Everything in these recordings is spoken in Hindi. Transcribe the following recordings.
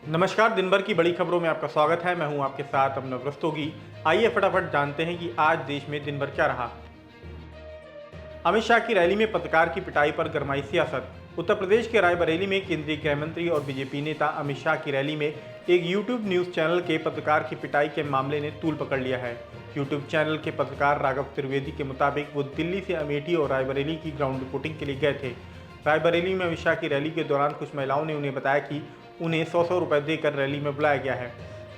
नमस्कार। दिन भर की बड़ी खबरों में आपका स्वागत है। मैं हूं आपके साथ अभिनव रस्तोगी। आइए फटाफट जानते हैं कि आज देश में दिन भर क्या रहा। अमित शाह की रैली में पत्रकार की पिटाई पर गरमाई सियासत। उत्तर प्रदेश के रायबरेली में केंद्रीय गृह मंत्री और बीजेपी नेता अमित शाह की रैली में एक यूट्यूब न्यूज चैनल के पत्रकार की पिटाई के मामले ने तूल पकड़ लिया है। यूट्यूब चैनल के पत्रकार राघव त्रिवेदी के मुताबिक वो दिल्ली से अमेठी और रायबरेली की ग्राउंड रिपोर्टिंग के लिए गए थे। रायबरेली में अमित शाह की रैली के दौरान कुछ महिलाओं ने उन्हें बताया कि उन्हें 100 रुपए देकर रैली में बुलाया गया है।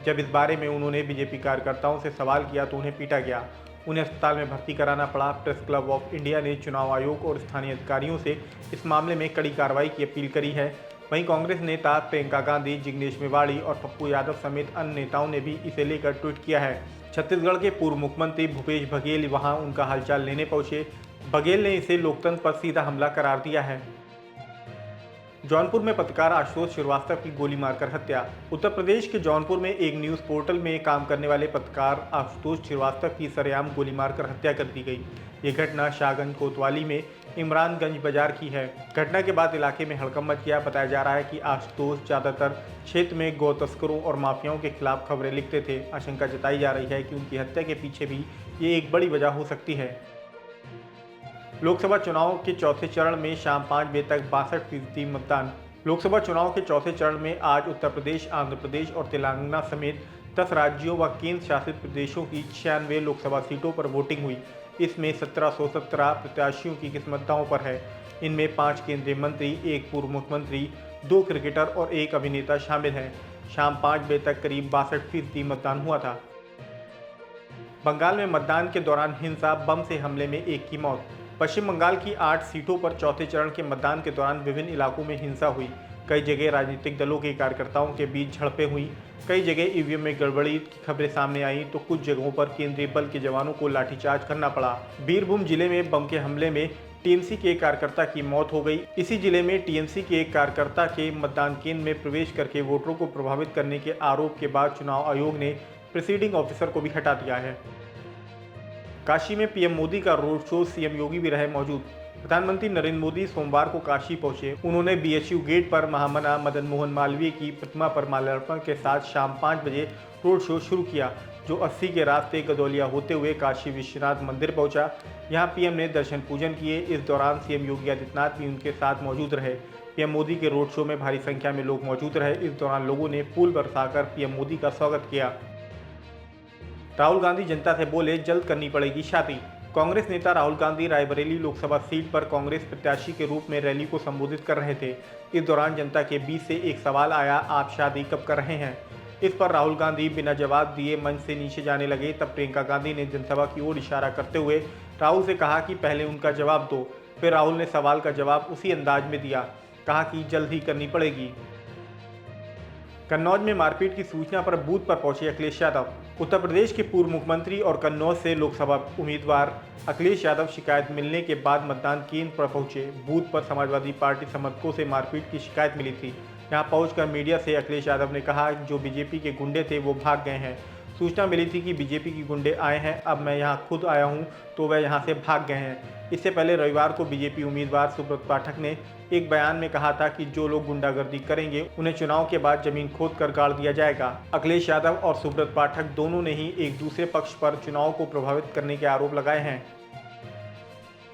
जब इस बारे में उन्होंने बीजेपी कार्यकर्ताओं से सवाल किया तो उन्हें पीटा गया। उन्हें अस्पताल में भर्ती कराना पड़ा। प्रेस क्लब ऑफ इंडिया ने चुनाव आयोग और स्थानीय अधिकारियों से इस मामले में कड़ी कार्रवाई की अपील करी है। वहीं कांग्रेस नेता प्रियंका गांधी, जिग्नेश मेवाड़ी और पप्पू यादव समेत अन्य नेताओं ने भी इसे लेकर ट्वीट किया है। छत्तीसगढ़ के पूर्व मुख्यमंत्री भूपेश बघेल वहां उनका हालचाल लेने पहुंचे। बघेल ने इसे लोकतंत्र पर सीधा हमला करार दिया है। जौनपुर में पत्रकार आशुतोष श्रीवास्तव की गोली मारकर हत्या। उत्तर प्रदेश के जौनपुर में एक न्यूज़ पोर्टल में काम करने वाले पत्रकार आशुतोष श्रीवास्तव की सरेआम गोली मारकर हत्या कर दी गई। ये घटना शाहगंज कोतवाली में इमरानगंज बाजार की है। घटना के बाद इलाके में हड़कंप मच गया। बताया जा रहा है कि आशुतोष ज़्यादातर क्षेत्र में गौ तस्करों और माफियाओं के खिलाफ खबरें लिखते थे। आशंका जताई जा रही है कि उनकी हत्या के पीछे भी ये एक बड़ी वजह हो सकती है। लोकसभा चुनाव के चौथे चरण में शाम 5 बजे तक 62% मतदान। लोकसभा चुनाव के चौथे चरण में आज उत्तर प्रदेश, आंध्र प्रदेश और तेलंगाना समेत 10 राज्यों व केंद्र शासित प्रदेशों की 96 लोकसभा सीटों पर वोटिंग हुई। इसमें 1717 प्रत्याशियों की किस्मत दांव पर है। इनमें 5 केंद्रीय मंत्री, 1 पूर्व मुख्यमंत्री, 2 क्रिकेटर और 1 अभिनेता शामिल हैं। शाम 5 बजे तक करीब 62% मतदान हुआ था। बंगाल में मतदान के दौरान हिंसा, बम से हमले में 1 की मौत। पश्चिम बंगाल की 8 सीटों पर चौथे चरण के मतदान के दौरान विभिन्न इलाकों में हिंसा हुई। कई जगह राजनीतिक दलों के कार्यकर्ताओं के बीच झड़पें हुई। कई जगह ईवीएम में गड़बड़ी की खबरें सामने आई तो कुछ जगहों पर केंद्रीय बल के जवानों को लाठीचार्ज करना पड़ा। बीरभूम जिले में बम के हमले में टीएमसी के एक कार्यकर्ता की मौत हो गई। इसी जिले में टीएमसी के एक कार्यकर्ता के मतदान केंद्र में प्रवेश करके वोटरों को प्रभावित करने के आरोप के बाद चुनाव आयोग ने प्रिसीडिंग ऑफिसर को भी हटा दिया है। काशी में पीएम मोदी का रोड शो, सीएम योगी भी रहे मौजूद। प्रधानमंत्री नरेंद्र मोदी सोमवार को काशी पहुंचे। उन्होंने बीएचयू गेट पर महामना मदन मोहन मालवीय की प्रतिमा पर माल्यार्पण के साथ शाम 5 बजे रोड शो शुरू किया, जो 80 के रास्ते गदौलिया होते हुए काशी विश्वनाथ मंदिर पहुंचा। यहां पीएम ने दर्शन पूजन किए। इस दौरान सीएम योगी आदित्यनाथ भी उनके साथ मौजूद रहे। पीएम मोदी के रोड शो में भारी संख्या में लोग मौजूद रहे। इस दौरान लोगों ने फूल बरसाकर पीएम मोदी का स्वागत किया। राहुल गांधी जनता से बोले, जल्द करनी पड़ेगी शादी। कांग्रेस नेता राहुल गांधी रायबरेली लोकसभा सीट पर कांग्रेस प्रत्याशी के रूप में रैली को संबोधित कर रहे थे। इस दौरान जनता के बीच से एक सवाल आया, आप शादी कब कर रहे हैं? इस पर राहुल गांधी बिना जवाब दिए मंच से नीचे जाने लगे। तब प्रियंका गांधी ने जनसभा की ओर इशारा करते हुए राहुल से कहा कि पहले उनका जवाब दो। फिर राहुल ने सवाल का जवाब उसी अंदाज में दिया, कहा कि जल्द ही करनी पड़ेगी। कन्नौज में मारपीट की सूचना पर बूथ पर पहुंचे अखिलेश यादव। उत्तर प्रदेश के पूर्व मुख्यमंत्री और कन्नौज से लोकसभा उम्मीदवार अखिलेश यादव शिकायत मिलने के बाद मतदान केंद्र पर पहुंचे। बूथ पर समाजवादी पार्टी समर्थकों से मारपीट की शिकायत मिली थी। यहां पहुंचकर मीडिया से अखिलेश यादव ने कहा जो बीजेपी के गुंडे थे वो भाग गए हैं। सूचना मिली थी कि बीजेपी के गुंडे आए हैं, अब मैं यहां खुद आया हूं तो वह यहां से भाग गए हैं। इससे पहले रविवार को बीजेपी उम्मीदवार सुब्रत पाठक ने एक बयान में कहा था कि जो लोग गुंडागर्दी करेंगे उन्हें चुनाव के बाद जमीन खोद कर गाड़ दिया जाएगा। अखिलेश यादव और सुब्रत पाठक दोनों ने ही एक दूसरे पक्ष पर चुनाव को प्रभावित करने के आरोप लगाए हैं।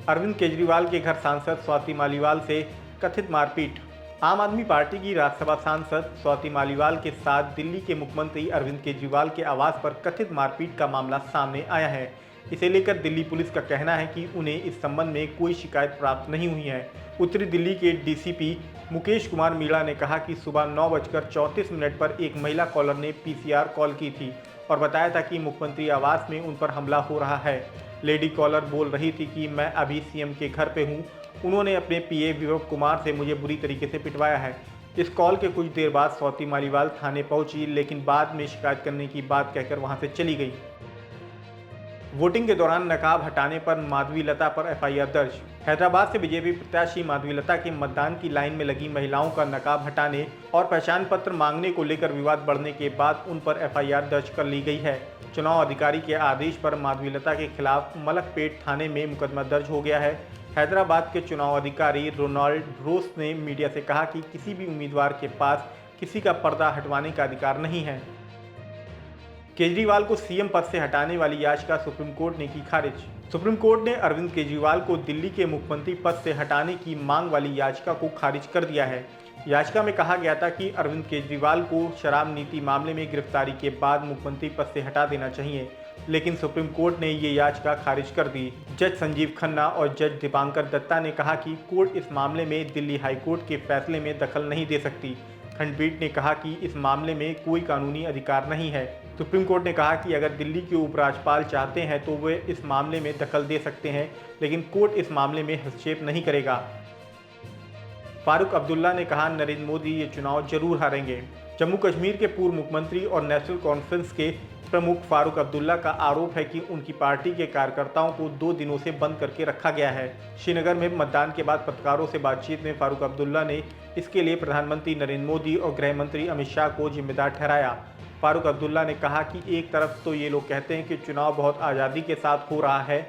अरविंद केजरीवाल के घर सांसद स्वाति मालीवाल से कथित मारपीट। आम आदमी पार्टी की राज्यसभा सांसद स्वाति मालीवाल के साथ दिल्ली के मुख्यमंत्री अरविंद केजरीवाल के आवास पर कथित मारपीट का मामला सामने आया है। इसे लेकर दिल्ली पुलिस का कहना है कि उन्हें इस संबंध में कोई शिकायत प्राप्त नहीं हुई है। उत्तरी दिल्ली के डीसीपी मुकेश कुमार मीणा ने कहा कि सुबह 9:34 पर एक महिला कॉलर ने पीसीआर कॉल की थी और बताया था कि मुख्यमंत्री आवास में उन पर हमला हो रहा है। लेडी कॉलर बोल रही थी कि मैं अभी सीएम के घर पे हूँ। उन्होंने अपने पीए विभव कुमार से मुझे बुरी तरीके से पिटवाया है। इस कॉल के कुछ देर बाद स्वाति मालीवाल थाने पहुंची, लेकिन बाद में शिकायत करने की बात कहकर वहां से चली गई। वोटिंग के दौरान नकाब हटाने पर माधवीलता पर एफआईआर दर्ज। हैदराबाद से बीजेपी प्रत्याशी माधवीलता के मतदान की लाइन में लगी महिलाओं का नकाब हटाने और पहचान पत्र मांगने को लेकर विवाद बढ़ने के बाद उन पर एफआईआर दर्ज कर ली गई है। चुनाव अधिकारी के आदेश पर माधवीलता के खिलाफ मलकपेट थाने में मुकदमा दर्ज हो गया है। हैदराबाद के चुनाव अधिकारी रोनाल्ड रोस ने मीडिया से कहा कि किसी भी उम्मीदवार के पास किसी का पर्दा हटवाने का अधिकार नहीं है। केजरीवाल को सीएम पद से हटाने वाली याचिका सुप्रीम कोर्ट ने की खारिज। सुप्रीम कोर्ट ने अरविंद केजरीवाल को दिल्ली के मुख्यमंत्री पद से हटाने की मांग वाली याचिका को खारिज कर दिया है। याचिका में कहा गया था कि अरविंद केजरीवाल को शराब नीति मामले में गिरफ्तारी के बाद मुख्यमंत्री पद से हटा देना चाहिए, लेकिन सुप्रीम कोर्ट ने ये याचिका खारिज कर दी। जज संजीव खन्ना और जज दीपांकर दत्ता ने कहा कि कोर्ट इस मामले में दिल्ली हाईकोर्ट के फैसले में दखल नहीं दे सकती। खंडपीठ ने कहा कि इस मामले में कोई कानूनी अधिकार नहीं है। सुप्रीम कोर्ट ने कहा कि अगर दिल्ली के उपराज्यपाल चाहते हैं तो वे इस मामले में दखल दे सकते हैं, लेकिन कोर्ट इस मामले में हस्तक्षेप नहीं करेगा। फारूक अब्दुल्ला ने कहा, नरेंद्र मोदी ये चुनाव जरूर हारेंगे। जम्मू कश्मीर के पूर्व मुख्यमंत्री और नेशनल कॉन्फ्रेंस के प्रमुख फारूक अब्दुल्ला का आरोप है कि उनकी पार्टी के कार्यकर्ताओं को 2 दिनों से बंद करके रखा गया है। श्रीनगर में मतदान के बाद पत्रकारों से बातचीत में फारूक अब्दुल्ला ने इसके लिए प्रधानमंत्री नरेंद्र मोदी और गृह मंत्री अमित शाह को जिम्मेदार ठहराया। फारूक अब्दुल्ला ने कहा कि एक तरफ तो ये लोग कहते हैं कि चुनाव बहुत आज़ादी के साथ हो रहा है।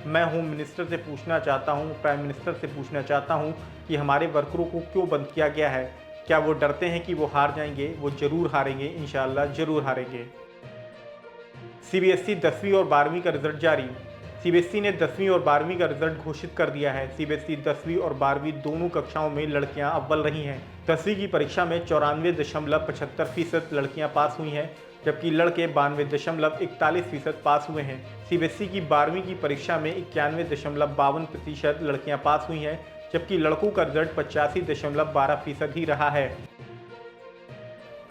मैं होम मिनिस्टर से पूछना चाहता हूँ, प्राइम मिनिस्टर से पूछना चाहता हूँ कि हमारे वर्करों को क्यों बंद किया गया है? क्या वो डरते हैं कि वो हार जाएंगे? वो जरूर हारेंगे, इंशाअल्लाह जरूर हारेंगे। सीबीएसई 10वीं और 12वीं का रिजल्ट जारी। सीबीएसई ने 10वीं और 12वीं का रिजल्ट घोषित कर दिया है। सीबीएसई 10वीं और 12वीं दोनों कक्षाओं में लड़कियां अव्वल रही हैं। 10वीं की परीक्षा में 94.75% लड़कियां पास हुई हैं, जबकि लड़के 92.41% पास हुए हैं। सीबीएसई की 12वीं की परीक्षा में 91.52% लड़कियां पास हुई हैं, जबकि लड़कों का रिजल्ट 85.12% ही रहा है।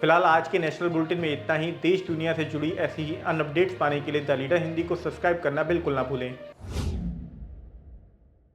फिलहाल आज के नेशनल बुलेटिन में इतना ही। देश दुनिया से जुड़ी ऐसी ही अन्य अपडेट्स पाने के लिए द लीडर हिंदी को सब्सक्राइब करना बिल्कुल ना भूलें।